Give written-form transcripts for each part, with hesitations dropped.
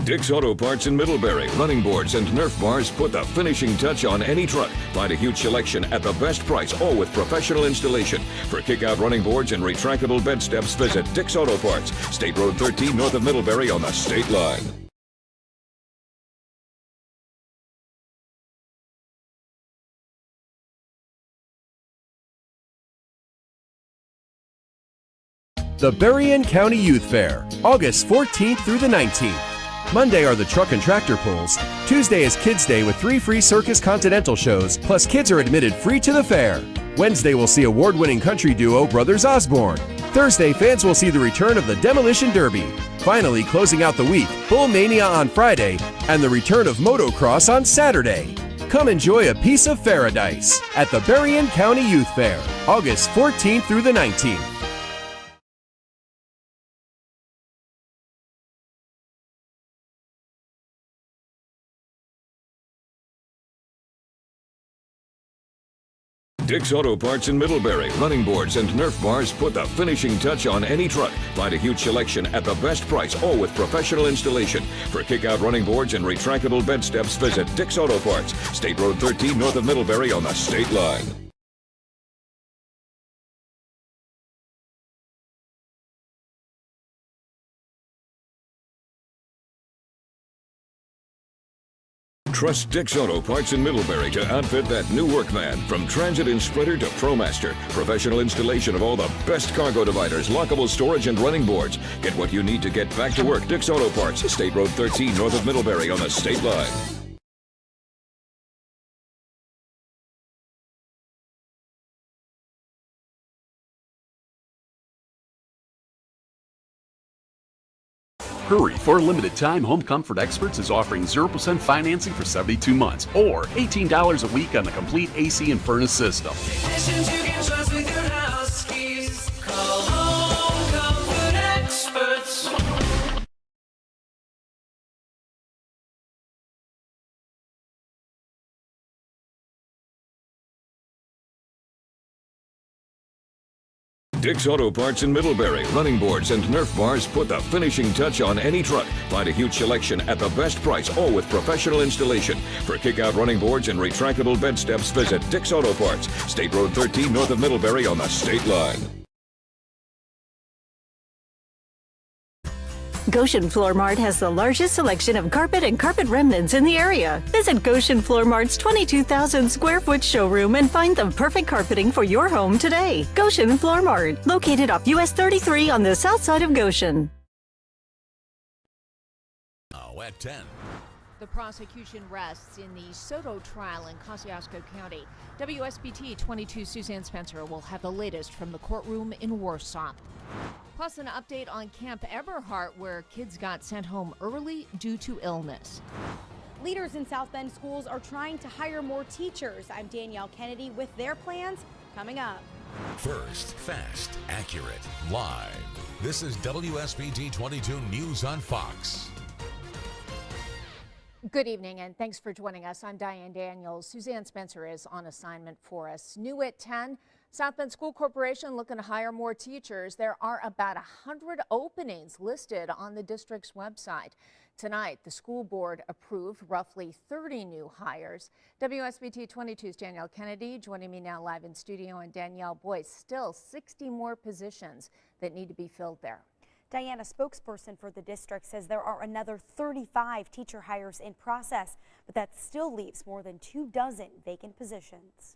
Dick's Auto Parts in Middlebury. Running boards and Nerf bars put the finishing touch on any truck. Find a huge selection at the best price, all with professional installation. For kick-out running boards and retractable bed steps, visit Dick's Auto Parts, State Road 13 north of Middlebury on the state line. The Berrien County Youth Fair, August 14th through the 19th. Monday are the truck and tractor pulls. Tuesday is Kids Day with 3 free Circus Continental shows, plus kids are admitted free to the fair. Wednesday will see award-winning country duo Brothers Osborne. Thursday, fans will see the return of the Demolition Derby. Finally, closing out the week, Bull Mania on Friday and the return of motocross on Saturday. Come enjoy a piece of paradise at the Berrien County Youth Fair, August 14th through the 19th. Dick's Auto Parts in Middlebury. Running boards and Nerf bars put the finishing touch on any truck. Find a huge selection at the best price, all with professional installation. For kick-out running boards and retractable bed steps, visit Dick's Auto Parts, State Road 13 north of Middlebury on the state line. Trust Dick's Auto Parts in Middlebury to outfit that new workman. From Transit and Sprinter to ProMaster. Professional installation of all the best cargo dividers, lockable storage, and running boards. Get what you need to get back to work. Dick's Auto Parts, State Road 13 north of Middlebury on the state line. Hurry, for a limited time, Home Comfort Experts is offering 0% financing for 72 months or $18 a week on the complete AC and furnace system. Technicians you can trust with your house keys. Call Home Comfort Experts. Dick's Auto Parts in Middlebury. Running boards and Nerf bars put the finishing touch on any truck. Find a huge selection at the best price, all with professional installation. For kick-out running boards and retractable bed steps, visit Dick's Auto Parts, State Road 13 north of Middlebury on the state line. Goshen Floor Mart has the largest selection of carpet and carpet remnants in the area. Visit Goshen Floor Mart's 22,000 square foot showroom and find the perfect carpeting for your home today. Goshen Floor Mart, located off US 33 on the south side of Goshen. Now at 10. The prosecution rests in the Soto trial in Kosciuszko County. WSBT 22 Suzanne Spencer will have the latest from the courtroom in Warsaw. Plus an update on Camp Eberhart, where kids got sent home early due to illness. Leaders in South Bend schools are trying to hire more teachers. I'm Danielle Kennedy with their plans coming up. First, fast, accurate, live. This is WSBT 22 News on Fox. Good evening and thanks for joining us. I'm Diane Daniels. Suzanne Spencer is on assignment for us. New at 10, South Bend School Corporation looking to hire more teachers. There are about 100 openings listed on the district's website. Tonight, the school board approved roughly 30 new hires. WSBT 22's Danielle Kennedy joining me now live in studio, and Danielle, boy, still 60 more positions that need to be filled there. Diana, spokesperson for the district, says there are another 35 teacher hires in process, but that still leaves more than 24 vacant positions.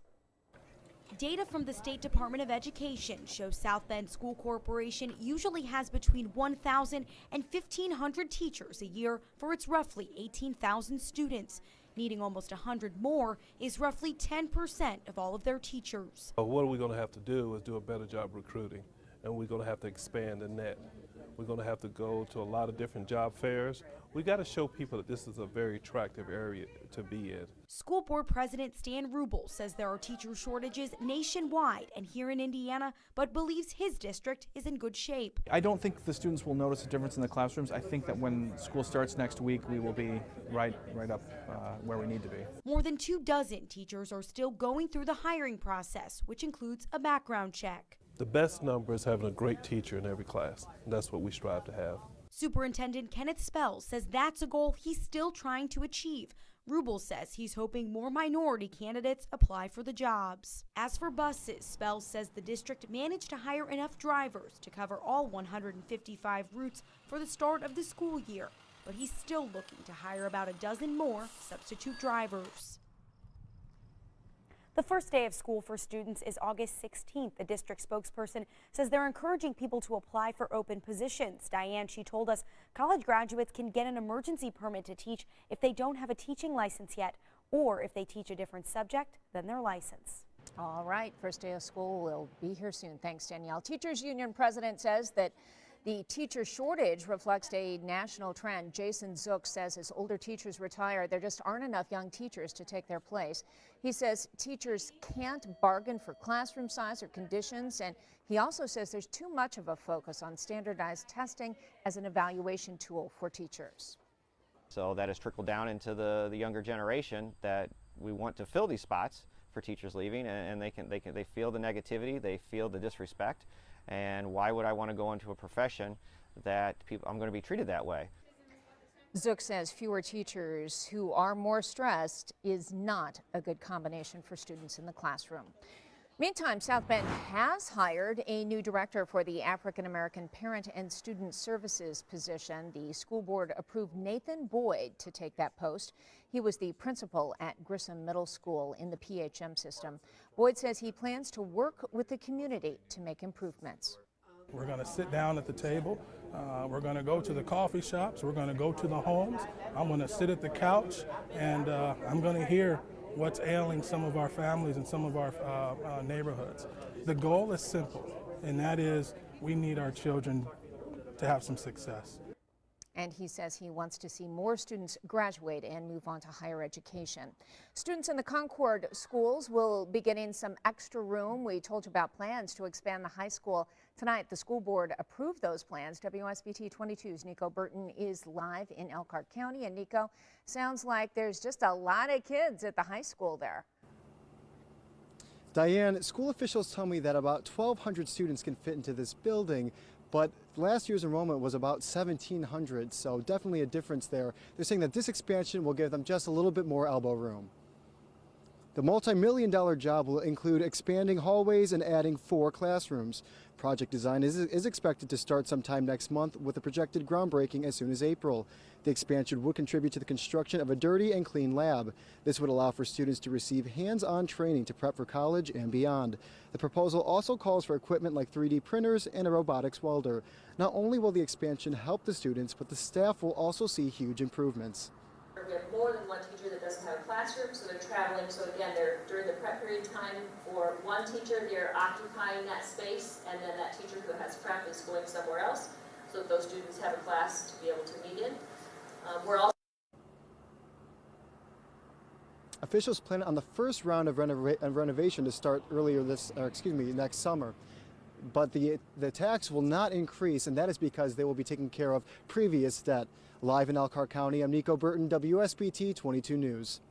Data from the State Department of Education shows South Bend School Corporation usually has between 1,000 and 1,500 teachers a year for its roughly 18,000 students. Needing almost 100 more is roughly 10% of all of their teachers. What we're going to have to do is do a better job recruiting, and we're going to have to expand the net. We're going to have to go to a lot of different job fairs. We got to show people that this is a very attractive area to be in. School Board President Stan Rubel says there are teacher shortages nationwide and here in Indiana, but believes his district is in good shape. I don't think the students will notice a difference in the classrooms. I think that when school starts next week, we will be right up where we need to be. More than 24 teachers are still going through the hiring process, which includes a background check. The best number is having a great teacher in every class, and that's what we strive to have. Superintendent Kenneth Spells says that's a goal he's still trying to achieve. Rubel says he's hoping more minority candidates apply for the jobs. As for buses, Spells says the district managed to hire enough drivers to cover all 155 routes for the start of the school year, but he's still looking to hire about a dozen more substitute drivers. The first day of school for students is August 16th. The district spokesperson says they're encouraging people to apply for open positions. Diane, she told us college graduates can get an emergency permit to teach if they don't have a teaching license yet, or if they teach a different subject than their license. All right, first day of school will be here soon. Thanks, Danielle. Teachers Union president says that the teacher shortage reflects a national trend. Jason Zook says as older teachers retire, there just aren't enough young teachers to take their place. He says teachers can't bargain for classroom size or conditions, and he also says there's too much of a focus on standardized testing as an evaluation tool for teachers. So that has trickled down into the younger generation that we want to fill these spots for teachers leaving, and they feel the negativity, they feel the disrespect. And why would I want to go into a profession that I'm going to be treated that way? Zook says fewer teachers who are more stressed is not a good combination for students in the classroom. Meantime, South Bend has hired a new director for the African American Parent and Student Services position. The school board approved Nathan Boyd to take that post. He was the principal at Grissom Middle School in the PHM system. Boyd says he plans to work with the community to make improvements. We're going to sit down at the table. We're going to go to the coffee shops. We're going to go to the homes. I'm going to sit at the couch, and I'm going to hear what's ailing some of our families and some of our neighborhoods. The goal is simple, and that is we need our children to have some success. And he says he wants to see more students graduate and move on to higher education. Students in the Concord schools will be getting some extra room. We told you about plans to expand the high school. Tonight, the school board approved those plans. WSBT 22's Nico Burton is live in Elkhart County. And Nico, sounds like there's just a lot of kids at the high school there. Diane, school officials tell me that about 1,200 students can fit into this building, but last year's enrollment was about 1,700, so definitely a difference there. They're saying that this expansion will give them just a little bit more elbow room. The multi-million-dollar job will include expanding hallways and adding 4 classrooms. Project design is expected to start sometime next month, with a projected groundbreaking as soon as April. The expansion would contribute to the construction of a dirty and clean lab. This would allow for students to receive hands-on training to prep for college and beyond. The proposal also calls for equipment like 3D printers and a robotics welder. Not only will the expansion help the students, but the staff will also see huge improvements. We have more than one teacher that doesn't have a classroom, so they're traveling. So again, they're during the prep period time for one teacher, they're occupying that space, and then that teacher who has prep is going somewhere else, so that those students have a class to be able to meet in. We're also officials plan on the first round of renovation to start next summer. But the tax will not increase, and that is because they will be taking care of previous debt. Live in Elkhart County, I'm Nico Burton, WSBT 22 News.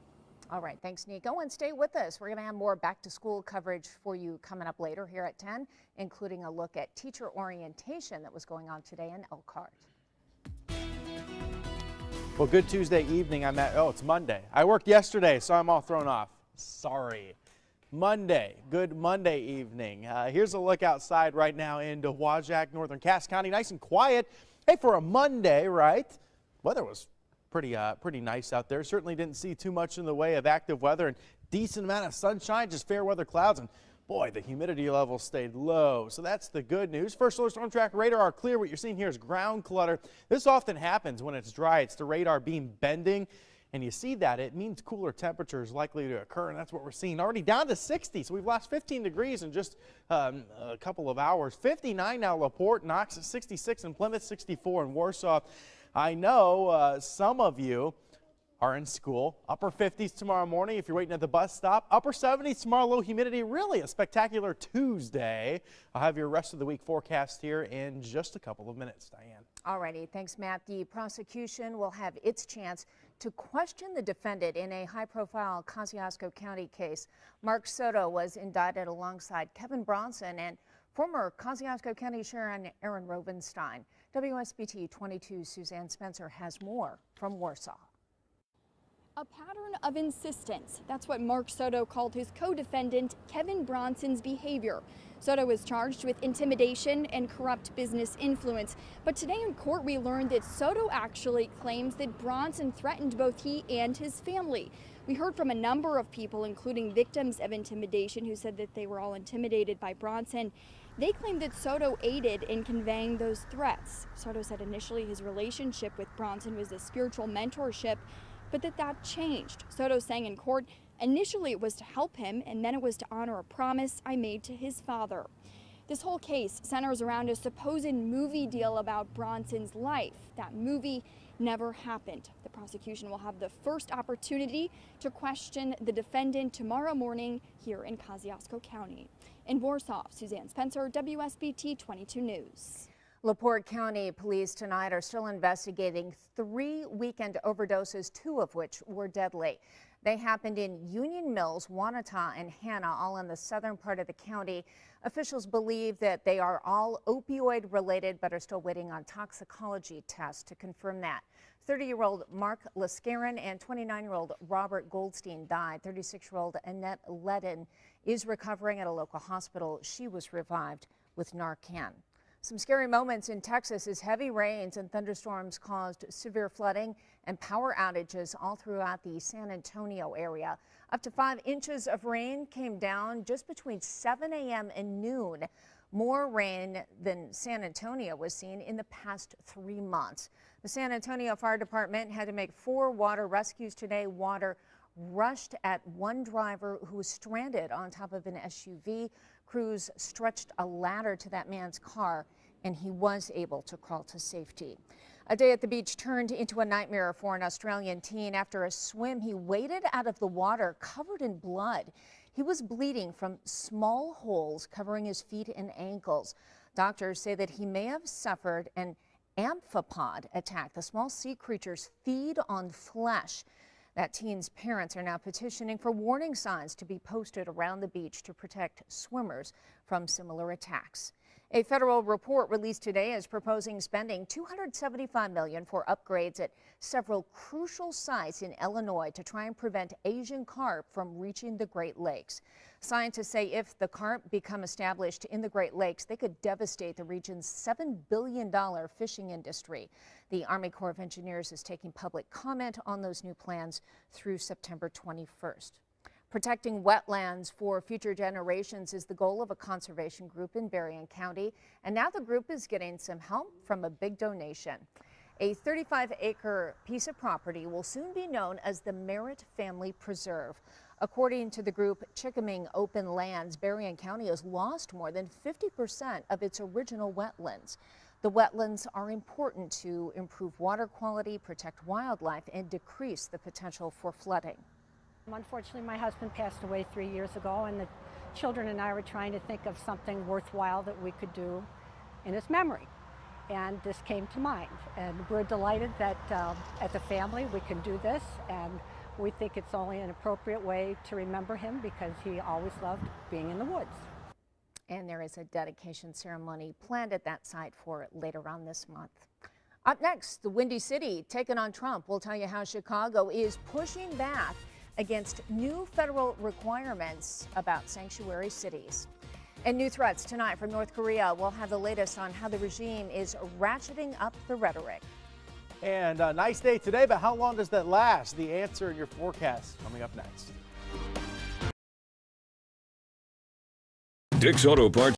All right, thanks, Nico, and stay with us. We're going to have more back-to-school coverage for you coming up later here at 10, including a look at teacher orientation that was going on today in Elkhart. Well, good Tuesday evening. It's Monday. I worked yesterday, so I'm all thrown off. Sorry. Monday, good Monday evening. Here's a look outside right now in Dowagiac, northern Cass County. Nice and quiet. Hey, for a Monday, right? Weather was pretty nice out there. Certainly didn't see too much in the way of active weather and decent amount of sunshine, just fair weather clouds. And boy, the humidity level stayed low. So that's the good news. First solar storm track radar are clear. What you're seeing here is ground clutter. This often happens when it's dry. It's the radar beam bending. And you see that, it means cooler temperatures likely to occur, and that's what we're seeing. Already down to 60, so we've lost 15 degrees in just a couple of hours. 59 now, LaPorte, Knox 66, and Plymouth 64 in Warsaw. I know some of you are in school. Upper 50s tomorrow morning if you're waiting at the bus stop. Upper 70s tomorrow, low humidity. Really a spectacular Tuesday. I'll have your rest of the week forecast here in just a couple of minutes, Diane. All righty, thanks, Matt. The prosecution will have its chance to question the defendant in a high-profile Kosciuszko County case. Mark Soto was indicted alongside Kevin Bronson and former Kosciuszko County Sheriff Aaron Rovenstein. WSBT 22 Suzanne Spencer has more from Warsaw. A pattern of insistence. That's what Mark Soto called his co-defendant Kevin Bronson's behavior. Soto was charged with intimidation and corrupt business influence. But today in court, we learned that Soto actually claims that Bronson threatened both he and his family. We heard from a number of people, including victims of intimidation, who said that they were all intimidated by Bronson. They claimed that Soto aided in conveying those threats. Soto said initially his relationship with Bronson was a spiritual mentorship, but that changed. Soto saying in court, initially it was to help him, and then it was to honor a promise I made to his father. This whole case centers around a supposed movie deal about Bronson's life. That movie never happened. The prosecution will have the first opportunity to question the defendant tomorrow morning here in Kosciuszko County. In Warsaw, Suzanne Spencer, WSBT 22 News. LaPorte County Police tonight are still investigating 3 weekend overdoses, 2 of which were deadly. They happened in Union Mills, Wanata, and Hanna, all in the southern part of the county. Officials believe that they are all opioid related, but are still waiting on toxicology tests to confirm that. 30-year-old Mark Lascarin and 29-year-old Robert Goldstein died. 36-year-old Annette Ledden is recovering at a local hospital. She was revived with Narcan. Some scary moments in Texas as heavy rains and thunderstorms caused severe flooding and power outages all throughout the San Antonio area. Up to 5 inches of rain came down just between 7 a.m. and noon. More rain than San Antonio was seen in the past 3 months. The San Antonio Fire Department had to make 4 water rescues today. Water rushed at one driver who was stranded on top of an SUV. Crews stretched a ladder to that man's car, and he was able to crawl to safety. A day at the beach turned into a nightmare for an Australian teen. After a swim, he waded out of the water covered in blood. He was bleeding from small holes covering his feet and ankles. Doctors say that he may have suffered an amphipod attack. The small sea creatures feed on flesh. That teen's parents are now petitioning for warning signs to be posted around the beach to protect swimmers from similar attacks. A federal report released today is proposing spending $275 million for upgrades at several crucial sites in Illinois to try and prevent Asian carp from reaching the Great Lakes. Scientists say if the carp become established in the Great Lakes, they could devastate the region's $7 billion fishing industry. The Army Corps of Engineers is taking public comment on those new plans through September 21st. Protecting wetlands for future generations is the goal of a conservation group in Berrien County, and now the group is getting some help from a big donation. A 35-acre piece of property will soon be known as the Merritt Family Preserve. According to the group Chickaming Open Lands, Berrien County has lost more than 50% of its original wetlands. The wetlands are important to improve water quality, protect wildlife, and decrease the potential for flooding. Unfortunately, my husband passed away 3 years ago, and the children and I were trying to think of something worthwhile that we could do in his memory. And this came to mind. And we're delighted that as a family we can do this, and we think it's only an appropriate way to remember him because he always loved being in the woods. And there is a dedication ceremony planned at that site for later on this month. Up next, the Windy City taking on Trump. We'll tell you how Chicago is pushing back against new federal requirements about sanctuary cities. And new threats tonight from North Korea. We'll have the latest on how the regime is ratcheting up the rhetoric. And a nice day today, but how long does that last? The answer in your forecast coming up next. Dick's Auto Parts.